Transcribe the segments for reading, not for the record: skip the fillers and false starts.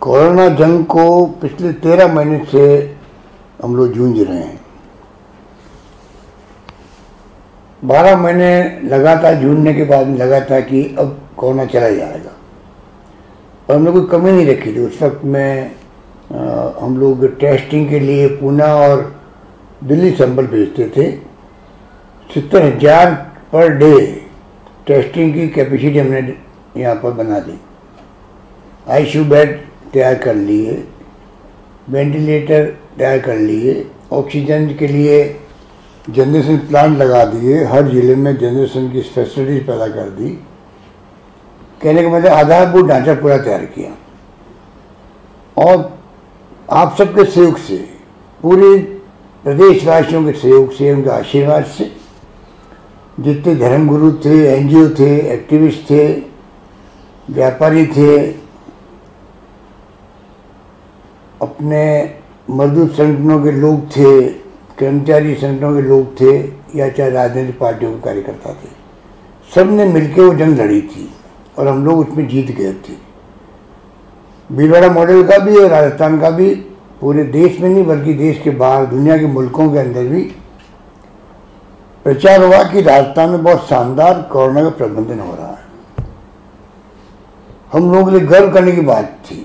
Corona जंग को पिछले 13 महीने से हम लोग जूझ रहे हैं। 12 महीने लगातार जूझने के बाद में लगा था कि अब कोरोना चला जाएगा, और हमने कोई कमी नहीं रखी थी। उस वक्त में हम लोग टेस्टिंग के लिए पुणे और दिल्ली सैंपल भेजते थे। 70,000 पर डे टेस्टिंग की कैपेसिटी हमने यहाँ पर बना दी। आईसीयू बेड तैयार कर लिए, वेंटिलेटर तैयार कर लिए, ऑक्सीजन के लिए जनरेशन प्लांट लगा दिए, हर जिले में जनरेशन की फैसिलिटीज पैदा कर दी। कहने का मतलब आधारभूत ढांचा पूरा तैयार किया, और आप सबके सहयोग से, पूरे प्रदेशवासियों के सहयोग से, उनके आशीर्वाद से, जितने धर्मगुरु थे, एनजीओ थे, एक्टिविस्ट थे, व्यापारी थे, अपने मजदूर संगठनों के लोग थे, कर्मचारी संगठनों के लोग थे, या चाहे राजनीतिक पार्टियों के कार्यकर्ता थे, सब ने मिलकर वो जंग लड़ी थी और हम लोग उसमें जीत गए थे। भीलवाड़ा मॉडल का भी और राजस्थान का भी पूरे देश में नहीं बल्कि देश के बाहर, दुनिया के मुल्कों के अंदर भी प्रचार हुआ कि राजस्थान में बहुत शानदार कोरोना का प्रबंधन हो रहा है। हम लोगों के लिए गर्व करने की बात थी।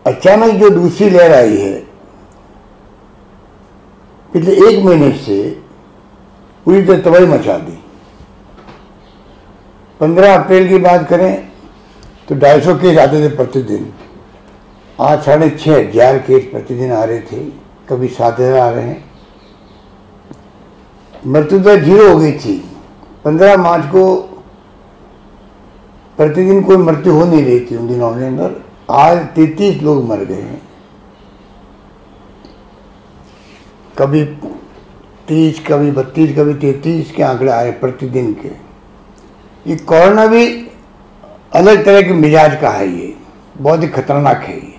अचानक जो दूसरी लहर आई है, पिछले 1 महीने से पूरी तरह तबाही मचा दी। 15 अप्रैल की बात करें तो 250 केस आते थे प्रतिदिन, आज 6,500 केस प्रतिदिन आ रहे थे, कभी 7,000 आ रहे हैं। मृत्यु दर 0 हो गई थी। 15 मार्च को प्रतिदिन कोई मृत्यु हो नहीं रही थी उन दिनों के अंदर। आज 33 लोग मर गए हैं, कभी 30, कभी 32, कभी 33 के आंकड़े आए प्रतिदिन के। ये कोरोना भी अलग तरह के मिजाज का है, ये बहुत ही खतरनाक है। ये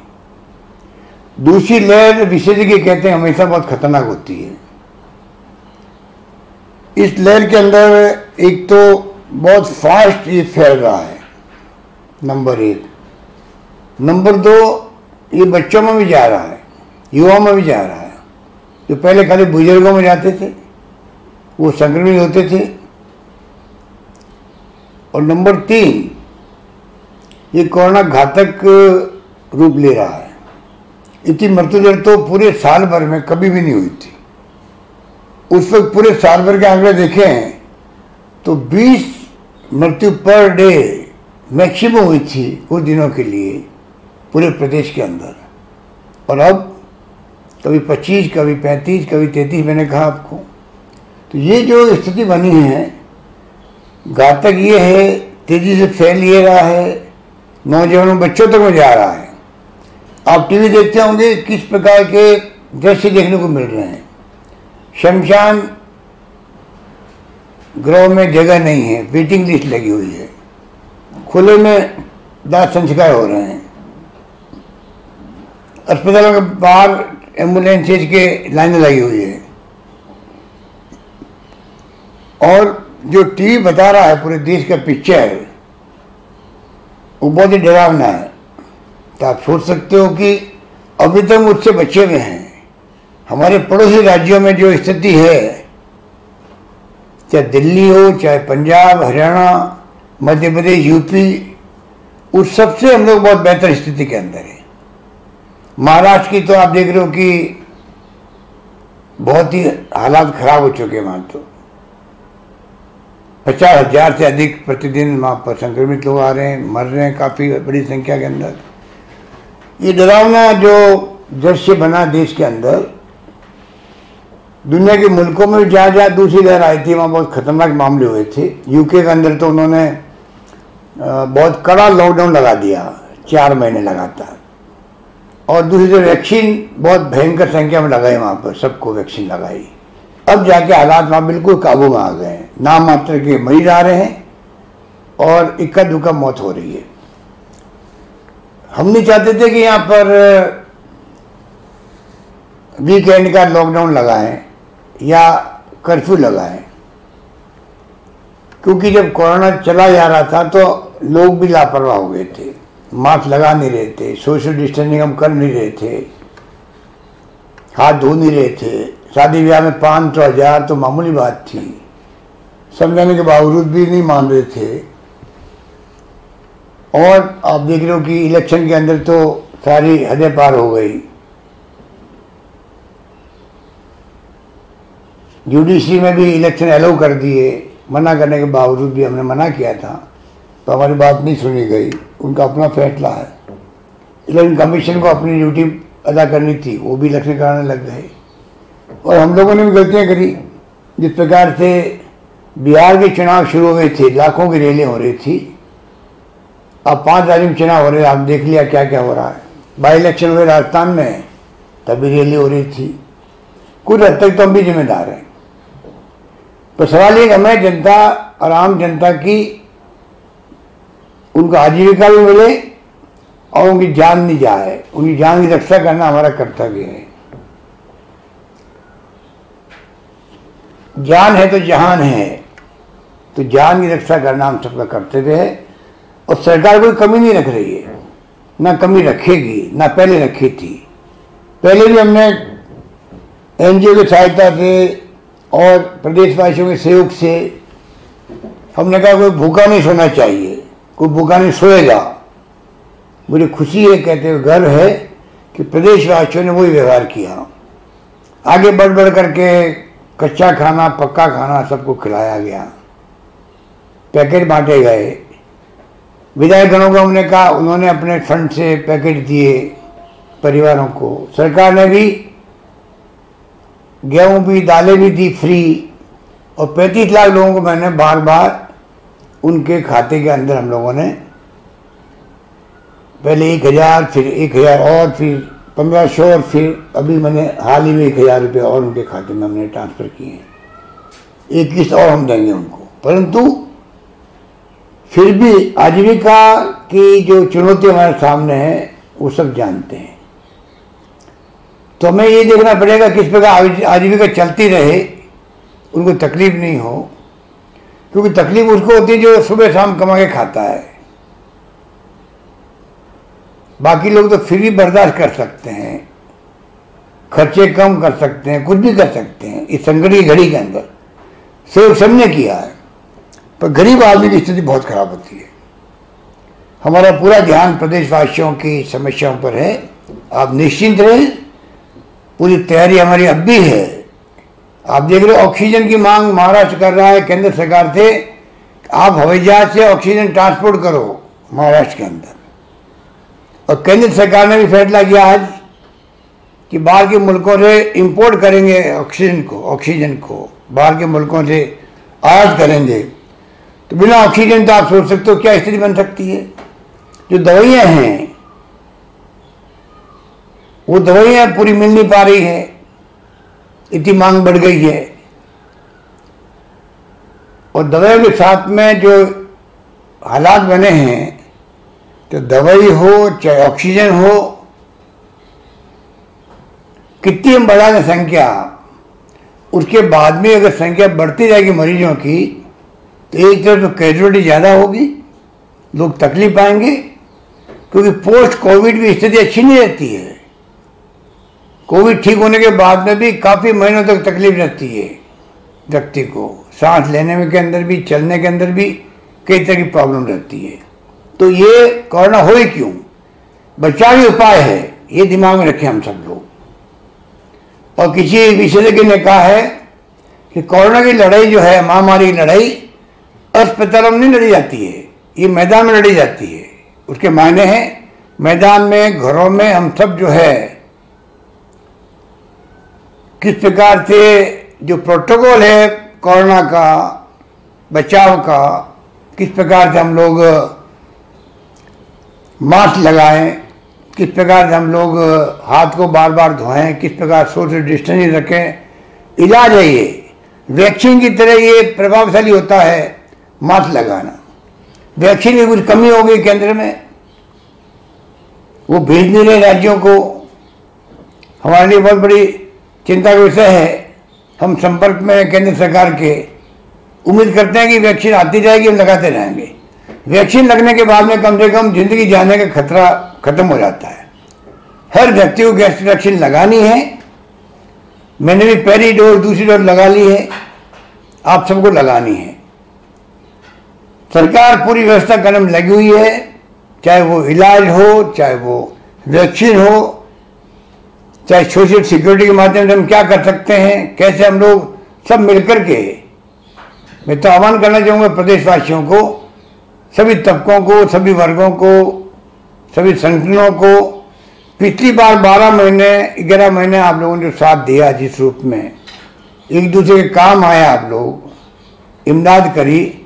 दूसरी लहर विशेषज्ञ कहते हैं हमेशा बहुत खतरनाक होती है। इस लहर के अंदर एक तो बहुत फास्ट ये फैल रहा है, नंबर 1। नंबर 2, ये बच्चों में भी जा रहा है, युवाओं में भी जा रहा है। जो पहले खाली बुजुर्गों में जाते थे वो संक्रमित होते थे। और नंबर 3, ये कोरोना घातक रूप ले रहा है। इतनी मृत्यु दर तो पूरे साल भर में कभी भी नहीं हुई थी। उस वक्त पूरे साल भर के आंकड़े देखें तो 20 मृत्यु पर डे मैक्सिमम हुई थी कुछ दिनों के लिए पूरे प्रदेश के अंदर। और अब कभी 25, कभी 35, कभी 33, मैंने कहा आपको। तो ये जो स्थिति बनी है, घातक ये है, तेजी से फैल ये रहा है, नौजवानों बच्चों तक में जा रहा है। आप टीवी देखते होंगे किस प्रकार के दृश्य देखने को मिल रहे हैं। शमशान गृह में जगह नहीं है, वेटिंग लिस्ट लगी हुई है, खुले में दाह संस्कार हो रहे हैं, अस्पतालों के बाहर एम्बुलेंसेज के लाइनें लगी हुई है। और जो टीवी बता रहा है पूरे देश का पिक्चर, वो बहुत ही डरावना है। तो आप सोच सकते हो कि अभी तक मुझसे बचे हुए हैं। हमारे पड़ोसी राज्यों में जो स्थिति है, चाहे दिल्ली हो, चाहे पंजाब, हरियाणा, मध्य प्रदेश, यूपी, उस सबसे हम लोग बहुत बेहतर स्थिति के अंदर है। महाराष्ट्र की तो आप देख रहे हो कि बहुत ही हालात खराब हो चुके हैं। वहाँ तो 50,000 से अधिक प्रतिदिन वहाँ पर संक्रमित लोग आ रहे हैं, मर रहे हैं काफ़ी बड़ी संख्या के अंदर। ये डरावना जो दृश्य बना देश के अंदर, दुनिया के मुल्कों में जहाँ जहाँ दूसरी लहर आई थी वहाँ बहुत खतरनाक मामले हुए थे। यूके के अंदर तो उन्होंने बहुत कड़ा लॉकडाउन लगा दिया, 4 महीने लगातार। और दूसरी तरफ वैक्सीन बहुत भयंकर संख्या में लगाई, वहाँ पर सबको वैक्सीन लगाई। अब जाके हालात वहाँ बिल्कुल काबू में आ गए हैं। नाम मात्र के मरीज आ रहे हैं और इक्का दुक्का मौत हो रही है। हम नहीं चाहते थे कि यहाँ पर वीकेंड का लॉकडाउन लगाएं या कर्फ्यू लगाएं, क्योंकि जब कोरोना चला जा रहा था तो लोग भी लापरवाह हो गए थे, मास्क लगा नहीं रहे थे, सोशल डिस्टेंसिंग हम कर नहीं रहे थे, हाथ धो नहीं रहे थे। शादी ब्याह में 500 1000 तो मामूली बात थी, समझाने के बावजूद भी नहीं मान रहे थे। और आप देख रहे हो कि इलेक्शन के अंदर तो सारी हदें पार हो गई। जुडिशरी में भी इलेक्शन अलाउ कर दिए, मना करने के बावजूद भी हमने मना किया था तो हमारी बात नहीं सुनी गई। उनका अपना फैसला है। इलेक्शन कमीशन को अपनी ड्यूटी अदा करनी थी, वो भी इलेक्शन कराने लग गए। और हम लोगों ने भी गलतियाँ करी। जिस प्रकार से बिहार के चुनाव शुरू हो गए थे, लाखों की रैलियाँ हो रही थी। अब 5 राज्यों में चुनाव हो रहे, आप देख लिया क्या क्या हो रहा है। बाई इलेक्शन हुए राजस्थान में, तभी रैली हो रही थी। कुछ हद तक तो हम भी जिम्मेदार हैं। तो सवाल ये, हमें जनता और आम जनता की उनको आजीविका भी मिले और उनकी जान नहीं जाए। उनकी जान की रक्षा करना हमारा कर्तव्य है। जान है तो जहान है, तो जान की रक्षा करना हम सबका कर्तव्य है। और सरकार कोई कमी नहीं रख रही है, ना कमी रखेगी, ना पहले रखी थी। पहले भी हमने एनजीओ की सहायता से और प्रदेशवासियों के सहयोग से हमने कहा कोई भूखा नहीं सोना चाहिए, कोई भूखा नहीं सोएगा। मुझे खुशी है, कहते हुए गर्व है कि प्रदेशवासियों ने वही व्यवहार किया। आगे बढ़ बढ़ करके कच्चा खाना, पक्का खाना सबको खिलाया गया, पैकेट बांटे गए। विधायकगणों को हमने कहा, उन्होंने अपने फंड से पैकेट दिए परिवारों को। सरकार ने भी गेहूं भी, दालें भी दी फ्री। और 35 लाख लोगों को मैंने बार बार उनके खाते के अंदर हम लोगों ने पहले 1000, फिर 1000 और फिर 1500 और फिर अभी मैंने हाल ही में 1000 रुपये और उनके खाते में हमने ट्रांसफ़र किए हैं। एक किस्त और हम देंगे उनको। परंतु फिर भी आजीविका की जो चुनौती हमारे सामने है वो सब जानते हैं। तो हमें ये देखना पड़ेगा किस प्रकार आजीविका चलती रहे, उनको तकलीफ नहीं हो। क्योंकि तकलीफ उसको होती है जो सुबह शाम कमा के खाता है। बाकी लोग तो फिर भी बर्दाश्त कर सकते हैं, खर्चे कम कर सकते हैं, कुछ भी कर सकते हैं इस संकट की घड़ी के अंदर। सहयोग सबने किया है, पर गरीब आदमी की स्थिति बहुत खराब होती है। हमारा पूरा ध्यान प्रदेशवासियों की समस्याओं पर है। आप निश्चिंत रहें, पूरी तैयारी हमारी अब भी है। आप देख रहे हो ऑक्सीजन की मांग महाराष्ट्र कर रहा है केंद्र सरकार से। आप हवाई जहाज से ऑक्सीजन ट्रांसपोर्ट करो महाराष्ट्र के अंदर। और केंद्र सरकार ने भी फैसला किया आज कि बाहर के मुल्कों से इंपोर्ट करेंगे ऑक्सीजन को बाहर के मुल्कों से आयात करेंगे। तो बिना ऑक्सीजन तो आप सोच सकते हो क्या स्थिति बन सकती है। जो दवाइयाँ हैं वो दवाइयाँ पूरी मिल नहीं पा रही है, इतनी मांग बढ़ गई है। और दवाइयों के साथ में जो हालात बने हैं, तो दवाई हो चाहे ऑक्सीजन हो, कितनी हम बढ़ा दें संख्या, उसके बाद में अगर संख्या बढ़ती जाएगी मरीजों की, तो एक तरफ तो कैजुअलिटी ज़्यादा होगी, लोग तकलीफ पाएंगे। क्योंकि पोस्ट कोविड भी स्थिति अच्छी नहीं रहती है। कोविड ठीक होने के बाद में भी काफ़ी महीनों तक तकलीफ रहती है व्यक्ति को। सांस लेने में के अंदर भी, चलने के अंदर भी कई तरह की प्रॉब्लम रहती है। तो ये कोरोना हो ही क्यों, बचावी उपाय है, ये दिमाग में रखें हम सब लोग। और किसी विशेषज्ञ ने कहा है कि कोरोना की लड़ाई जो है, महामारी की लड़ाई अस्पतालों में नहीं लड़ी जाती है, ये मैदान में लड़ी जाती है। उसके मायने हैं मैदान में, घरों में हम सब जो है किस प्रकार से जो प्रोटोकॉल है कोरोना का बचाव का, किस प्रकार से हम लोग मास्क लगाएं, किस प्रकार से हम लोग हाथ को बार बार धोएं, किस प्रकार सोशल डिस्टेंसिंग रखें। इलाज है ये, वैक्सीन की तरह ये प्रभावशाली होता है मास्क लगाना। वैक्सीन की कुछ कमी हो गई केंद्र में, वो भेज नहीं रहे राज्यों को। हमारे लिए बहुत बड़ी चिंता का विषय है। हम संपर्क में केंद्र सरकार के, उम्मीद करते हैं कि वैक्सीन आती जाएगी, हम लगाते रहेंगे। वैक्सीन लगने के बाद में कम से कम जिंदगी जाने का खतरा खत्म हो जाता है। हर व्यक्ति को वैक्सीन लगानी है। मैंने भी पहली डोज दूसरी डोज लगा ली है, आप सबको लगानी है। सरकार पूरी व्यवस्था करने में लगी हुई है, चाहे वो इलाज हो, चाहे वो वैक्सीन हो, चाहे सोशल सिक्योरिटी के माध्यम से हम क्या कर सकते हैं, कैसे हम लोग सब मिलकर के। मैं तो आह्वान करना चाहूँगा प्रदेशवासियों को, सभी तबकों को, सभी वर्गों को, सभी संगठनों को। पिछली बार 12 महीने 11 महीने आप लोगों ने जो साथ दिया, जिस रूप में एक दूसरे के काम आया, आप लोग इमदाद करी,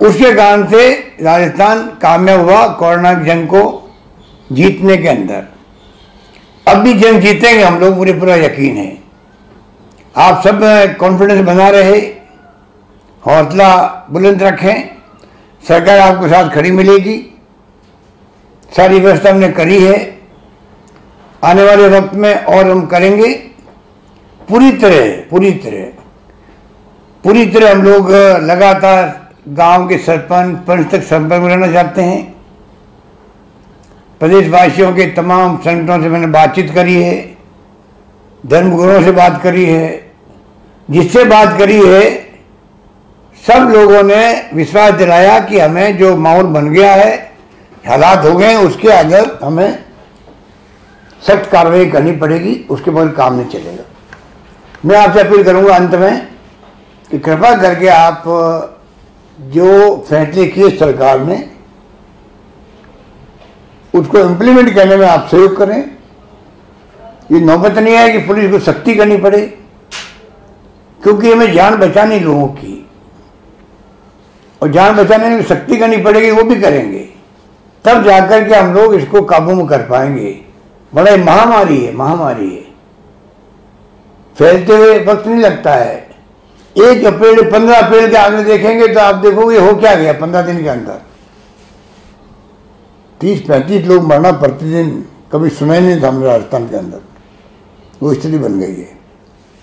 उसके कारण से राजस्थान कामयाब हुआ कोरोना की जंग को जीतने के अंदर। अब भी जंग जीतेंगे हम लोग, मुझे पूरा यकीन है। आप सब कॉन्फिडेंस बना रहे, हौसला बुलंद रखें। सरकार आपके साथ खड़ी मिलेगी, सारी व्यवस्था हमने करी है, आने वाले वक्त में और हम करेंगे। पूरी तरह हम लोग लगातार गांव के सरपंच पंच तक संपर्क में रहना चाहते हैं। प्रदेशवासियों के तमाम संगठनों से मैंने बातचीत करी है, धर्मगुरुओं से बात करी है, जिससे बात करी है सब लोगों ने विश्वास दिलाया कि हमें जो माहौल बन गया है, हालात हो गए हैं, उसके आगे हमें सख्त कार्रवाई करनी पड़ेगी, उसके बाद काम नहीं चलेगा। मैं आपसे अपील करूंगा अंत में कि कृपा करके आप जो फैसले किए सरकार ने, उसको इम्प्लीमेंट करने में आप सहयोग करें। ये नौबत नहीं है कि पुलिस को सख्ती करनी पड़े, क्योंकि हमें जान बचानी लोगों की, और जान बचाने में सख्ती करनी पड़ेगी, वो भी करेंगे, तब जाकर के हम लोग इसको काबू में कर पाएंगे। बड़ा महामारी है, फैलते हुए वक्त नहीं लगता है। 1 अप्रैल 15 अप्रैल के आगे देखेंगे तो आप देखोगे हो क्या गया 15 दिन के अंदर। 30-35 लोग मरना प्रतिदिन, कभी सुनाई नहीं था हमारे राजस्थान के अंदर, वो स्थिति बन गई है।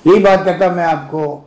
यही बात कहता मैं आपको